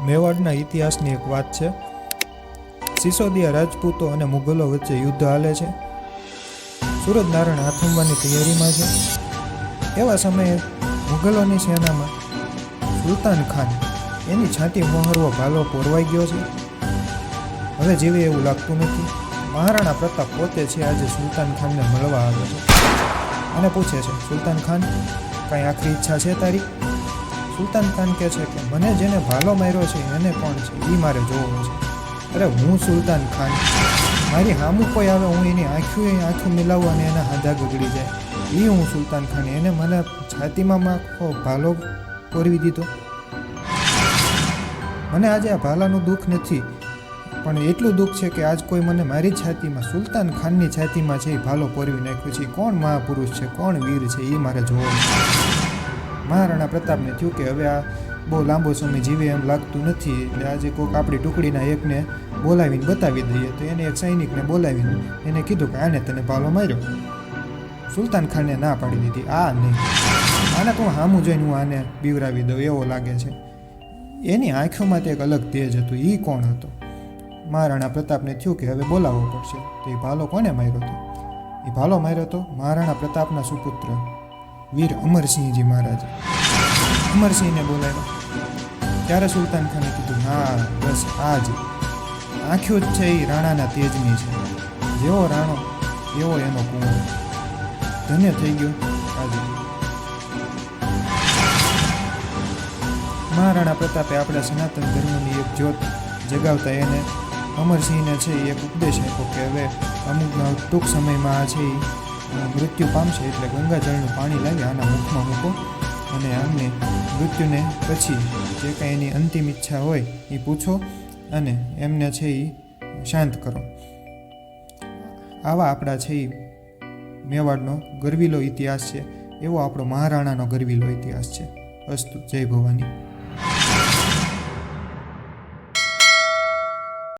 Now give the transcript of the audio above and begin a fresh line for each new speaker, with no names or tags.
મેવાડના ઇતિહાસની એક વાત છે. સિસોદિયા રાજપૂતો અને મુગલો વચ્ચે યુદ્ધ હાલે છે. સૂરજનારાયણ આથમવાની તૈયારીમાં છે. એવા સમયે મુગલોની સેનામાં સુલતાન ખાન એની છાતી મોહરવો ભાલો પોરવાઈ ગયો છે. હવે જીવે એવું લાગતું નથી. મહારાણા પ્રતાપ પોતે છે આજે સુલતાન ખાનને મળવા આવે છે અને પૂછે છે, સુલતાન ખાન, કાંઈ આખરી ઈચ્છા છે તારી? સુલતાન ખાન કહે છે કે મને જેને ભાલો માર્યો છે એને કોણ છે એ મારે જોવો છે. અરે હું સુલતાન ખાન, મારી સામું કોઈ આવે હું એની આંખું મિલાવું અને એના હાથા ગગડી જાય, એ હું સુલતાન ખાન. એને મને છાતીમાં માખો ભાલો પોરવી દીધો. મને આજે આ ભાલાનું દુઃખ નથી, પણ એટલું દુઃખ છે કે આજ કોઈ મને મારી છાતીમાં, સુલતાન ખાનની છાતીમાં છે એ ભાલો પોરવી નાખ્યો છે. કોણ મહાપુરુષ છે, કોણ વીર છે, એ મારે જોવો છે. મહારાણા પ્રતાપને થયું કે હવે આ બહુ લાંબો સમય જીવે એમ લાગતું નથી, એટલે આજે કોઈક આપણી ટુકડીના એકને બોલાવીને બતાવી દઈએ. તો એને એક સૈનિકને બોલાવીને એને કીધું કે આને તને ભાલો માર્યો. સુલતાન ખાને ના પાડી દીધી, આ નહીં, આને તો સામું જોઈને હું આને બીવરાવી દઉં એવો લાગે છે. એની આંખોમાં તે એક અલગ તેજ હતું. એ કોણ હતો? મહારાણા પ્રતાપને થયું કે હવે બોલાવવો પડશે. તો એ ભાલો કોને માર્યો હતો? એ ભાલો માર્યો હતો મહારાણા પ્રતાપના સુપુત્ર વીર અમરસિંહજી મહારાજ. અમરસિંહને બોલાવ્યા. ત્યારે સુલતાન ખાને કીધું, હા બસ આ જ આંખો જ છે એ રાણાના તેજની છે. જેવો રાણો એવો એનો કુંવર. ધન્ય થઈ ગયો આજે. મહારાણા પ્રતાપે આપણા સનાતન ધર્મની એક જ્યોત જગાવતા એને અમરસિંહને છે એ એક ઉપદેશ આપ્યો કે હવે અમુક ટૂંક સમયમાં આ છે એ મૃત્યુ પામશે, એટલે ગંગાજળનું પાણી લાવી આના મુખમાં મૂકો અને આમને મૃત્યુને પછી જે કાંઈ એની અંતિમ ઈચ્છા હોય એ પૂછો અને એમને છે એ શાંત કરો. આવા આપણા છે એ મેવાડનો ગરવીલો ઇતિહાસ છે. એવો આપણો મહારાણાનો ગરવીલો ઇતિહાસ છે. અસ્તુ. જય ભવાની.